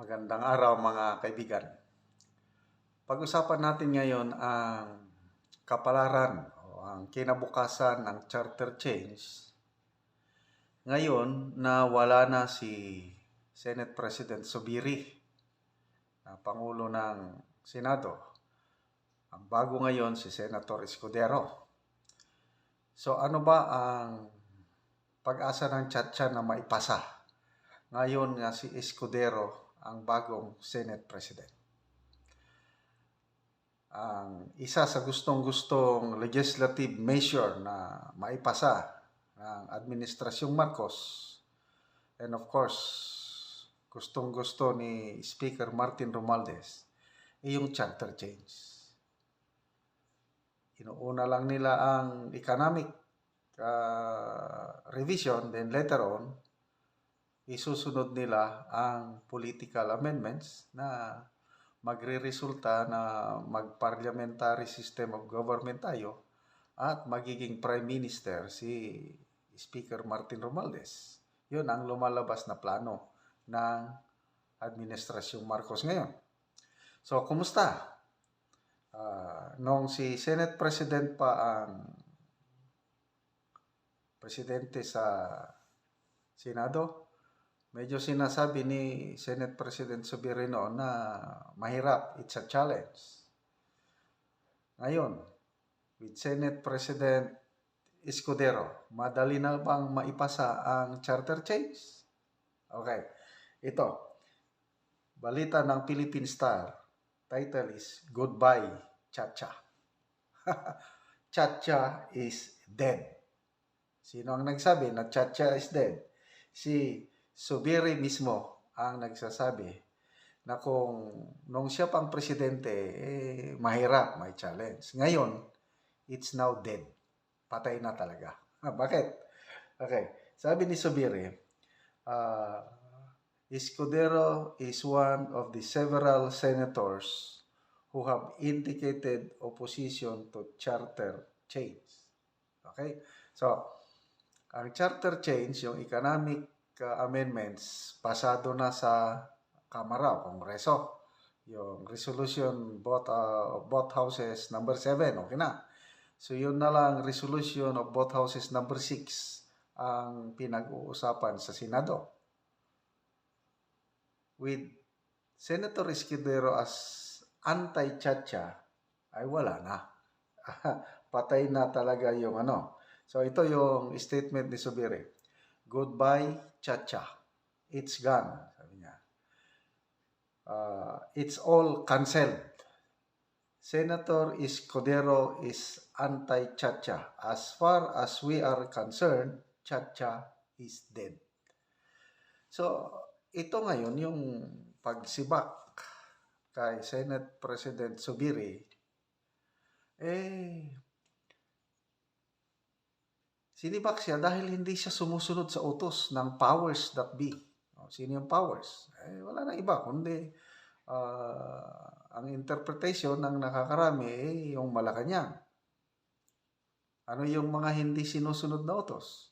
Magandang araw mga kaibigan. Pag-usapan natin ngayon ang kapalaran o ang kinabukasan ng charter change. Ngayon na wala na si Senate President Zubiri na Pangulo ng Senado. Ang bago ngayon si Senator Escudero. So ano ba ang pag-asa ng Chatcha na maipasa? Ngayon nga si Escudero ang bagong Senate President. Ang isa sa gustong-gustong legislative measure na maipasa ng Administrasyong Marcos, and of course, gustong-gusto ni Speaker Martin Romualdez, ay yung charter change. Inuuna lang nila ang economic revision, then later on, isusunod nila ang political amendments na magre-resulta na mag-parliamentary system of government tayo at magiging Prime Minister si Speaker Martin Romualdez. Yun ang lumalabas na plano ng Administrasyong Marcos ngayon. So, kumusta? Nung si Senate President pa ang presidente sa Senado, medyo sinasabi ni Senate President Zubiri noon na mahirap, it's a challenge. Ngayon, with Senate President Escudero, madali na bang maipasa ang charter change? Okay, ito, balita ng Philippine Star, title is, Goodbye, Chatcha. Chatcha is dead. Sino ang nagsabi na Chatcha is dead? Si Zubiri mismo ang nagsasabi na kung nung siya pang presidente, mahirap, may challenge. Ngayon, it's now dead. Patay na talaga. Bakit? Okay. Sabi ni Zubiri, Escudero is one of the several senators who have indicated opposition to charter change. Okay? So, ang charter change, yung economic amendments, pasado na sa Kamara o Kongreso. Yung resolution both houses number 7, okay na. So yun na lang resolution of both houses number 6 ang pinag-uusapan sa Senado. With Senator Escudero as anti-Chatcha, ay wala na. Patay na talaga yung ano. So ito yung statement ni Zubiri. Goodbye, Chatcha. It's gone. Sabi niya. It's all cancelled. Senator Escudero is anti-Chatcha. As far as we are concerned, Chatcha is dead. So, ito ngayon yung pagsibak kay Senate President Zubiri, sinibak siya dahil hindi siya sumusunod sa utos ng powers that be. Sino yung powers? Wala na iba, kundi ang interpretation ng nakakarami yung Malacanang. Ano yung mga hindi sinusunod na utos?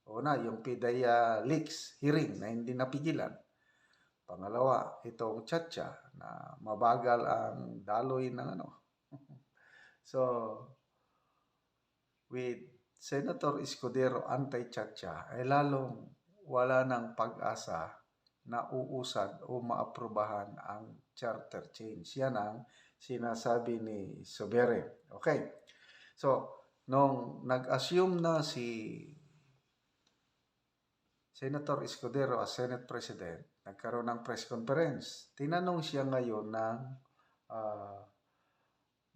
Una, yung PIDEA leaks hearing na hindi napigilan. Pangalawa, itong Chatcha na mabagal ang daloy ng ano. So, with Senator Escudero anti-Chatcha ay lalong wala ng pag-asa na uusad o maaprubahan ang charter change. Yan ang sinasabi ni Zubiri. Okay. So, nung nag-assume na si Senator Escudero as Senate President, nagkaroon ng press conference. Tinanong siya ngayon ng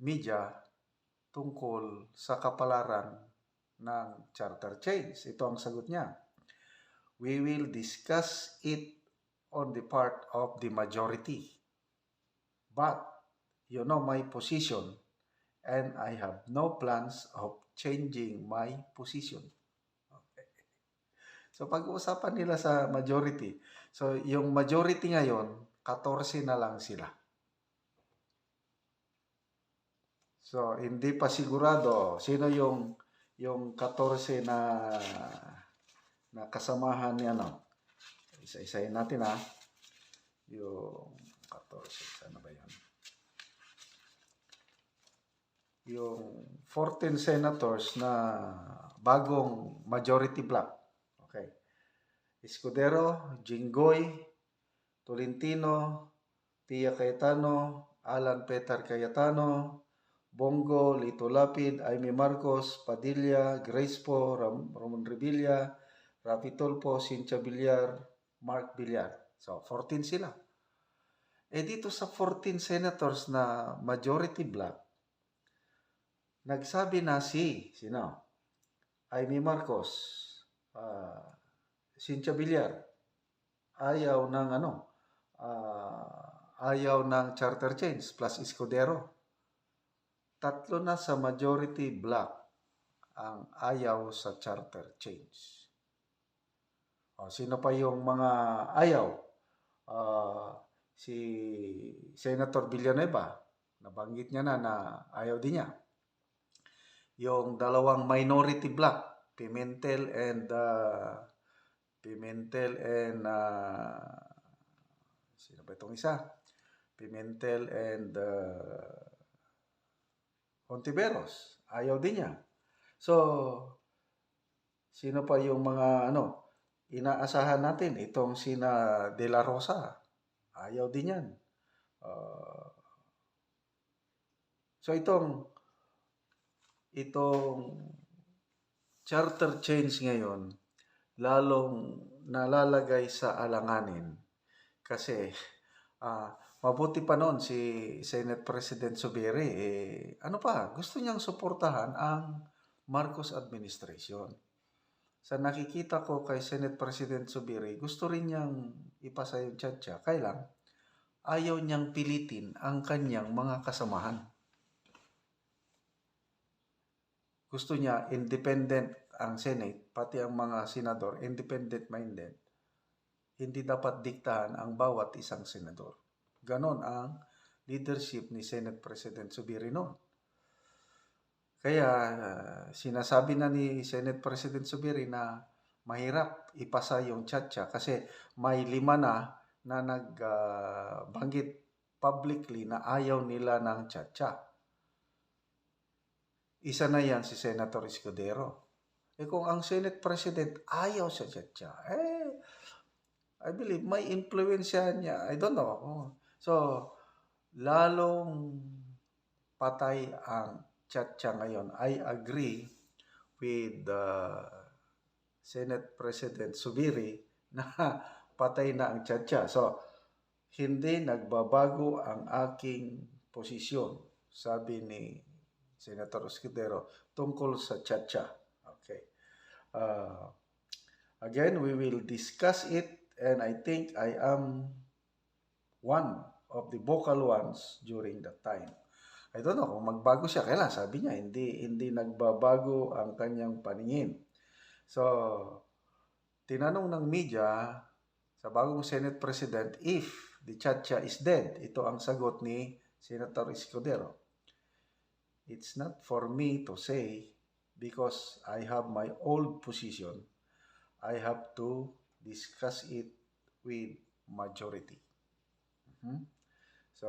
media tungkol sa kapalaran ng charter change. Ito ang sagot niya. We will discuss it on the part of the majority. But you know my position and I have no plans of changing my position. Okay. So pag-uusapan nila sa majority. So yung majority ngayon, 14 na lang sila. So hindi pa sigurado sino yung 14 na kasamahan niya, no? Isa-isahin natin, ha. Yung 14, sana ba yan? Yung 14 senators na bagong majority block. Okay. Escudero, Jinggoy, Tolentino, Pia Cayetano, Alan Peter Cayetano, Bongo, Lito Lapid, Aimee Marcos, Padilla, Grace Po, Ramon Revilla, Rafi Tulfo, Cynthia Villar, Mark Villar. So, 14 sila. Dito sa 14 senators na majority block, nagsabi na sino? Aimee Marcos, Cynthia Villar, ayaw ng charter change plus Escudero. Tatlo na sa majority block ang ayaw sa charter change. Sino pa yung mga ayaw? Si Senator Villanueva, nabanggit niya na ayaw din niya. Yung dalawang minority block, Pimentel and sino ba itong isa? Pimentel and Hontiveros, ayaw din niya. So, sino pa yung mga inaasahan natin? Itong sina De La Rosa, ayaw din yan. So, itong charter change ngayon, lalong nalalagay sa alanganin kasi mabuti pa noon si Senate President Zubiri, gusto niyang suportahan ang Marcos administration. Sa nakikita ko kay Senate President Zubiri, gusto rin niyang ipasa yung tiyatsa, kaya lang ayaw niyang pilitin ang kanyang mga kasamahan. Gusto niya independent ang Senate, pati ang mga senador, independent-minded. Hindi dapat diktahan ang bawat isang senador. Ganon ang leadership ni Senate President Zubiri noon. Kaya sinasabi na ni Senate President Zubiri na mahirap ipasa yung tiyatsa kasi may 5 na nagbanggit publicly na ayaw nila ng tiyatsa. Isa na yan si Senator Escudero. Kung ang Senate President ayaw sa tiyatsa, I believe may influensya niya. I don't know. So, lalong patay ang tiyatsa ngayon. I agree with Senate President Zubiri na patay na ang tiyatsa. So, hindi nagbabago ang aking posisyon, sabi ni Senator Escudero, tungkol sa tiyatsa. Okay. Again, we will discuss it, and I think I am one of the vocal ones during that time. I don't know kung magbago siya. Kailan sabi niya, hindi nagbabago ang kanyang paningin. So, tinanong ng media sa bagong Senate President if the tiyatsa is dead. Ito ang sagot ni Senator Escudero. It's not for me to say because I have my old position. I have to discuss it with majority. So,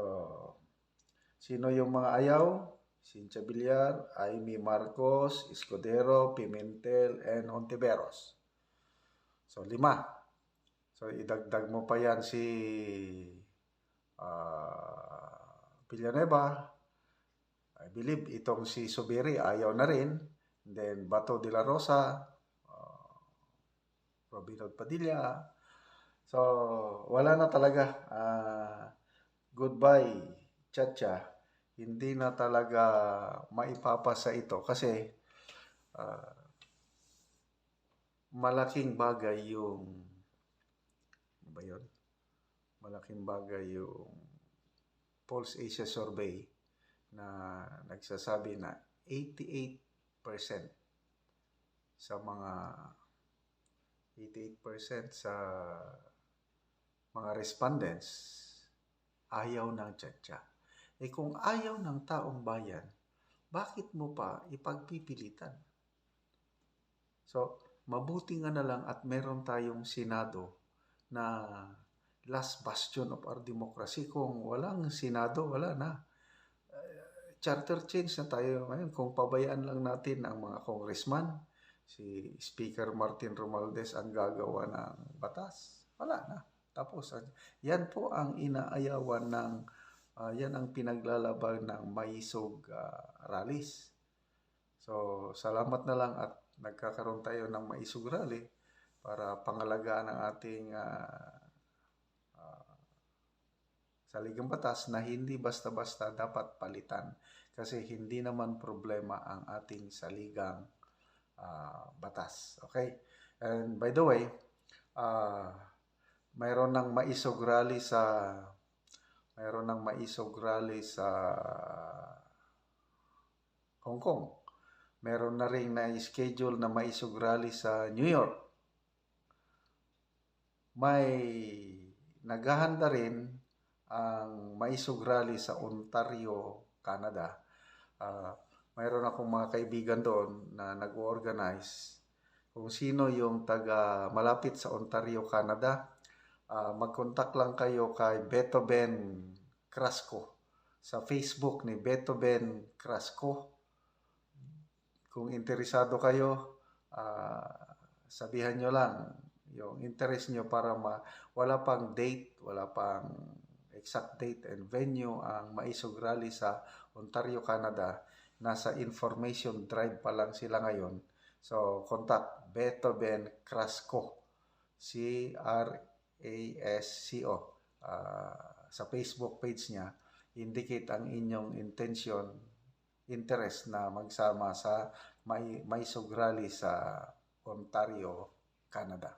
sino yung mga ayaw? Cynthia Villar, Aimee Marcos, Escudero, Pimentel, and Hontiveros. So, 5. So, idagdag mo pa yan si Villanueva. I believe itong si Zubiri ayaw na rin. And then Bato de la Rosa, Robinhood Padilla. So, wala na talaga. Goodbye, tiyatsa. Hindi na talaga maipapasa ito kasi malaking bagay yung malaking bagay yung Pulse Asia Survey na nagsasabi na 88% sa mga respondents ayaw ng tiyatsa. Kung ayaw ng taong bayan, bakit mo pa ipagpipilitan? So, mabuti nga na lang at meron tayong Senado na last bastion of our democracy. Kung walang Senado, wala na. Charter change na tayo ngayon. Kung pabayaan lang natin ang mga congressman, si Speaker Martin Romualdez ang gagawa ng batas, wala na. Tapos, yan po ang inaayawan ng, yan ang pinaglalaban ng Maisog rallies. So, salamat na lang at nagkakaroon tayo ng Maisog rally para pangalagaan ang ating saligang batas na hindi basta-basta dapat palitan kasi hindi naman problema ang ating saligang batas. Okay? And by the way, mayroon ng Maisog rally sa Hong Kong. Meron na ring na-schedule na Maisog rally sa New York. May naghahanda rin ang Maisog rally sa Ontario, Canada. Mayroon akong mga kaibigan doon na nag-organize. Kung sino yung taga malapit sa Ontario, Canada, mag-contact lang kayo kay Beto Ben Crasco sa Facebook ni Beto Ben Crasco. Kung interesado kayo, sabihan nyo lang yung interest nyo para wala pang date, wala pang exact date and venue ang Maisog rally sa Ontario, Canada. Nasa information drive pa lang sila ngayon. So, contact Beto Ben Crasco, C-R-A-S-C-O. Sa Facebook page niya, indicate ang inyong interest na magsama sa Maisog rally sa Ontario, Canada.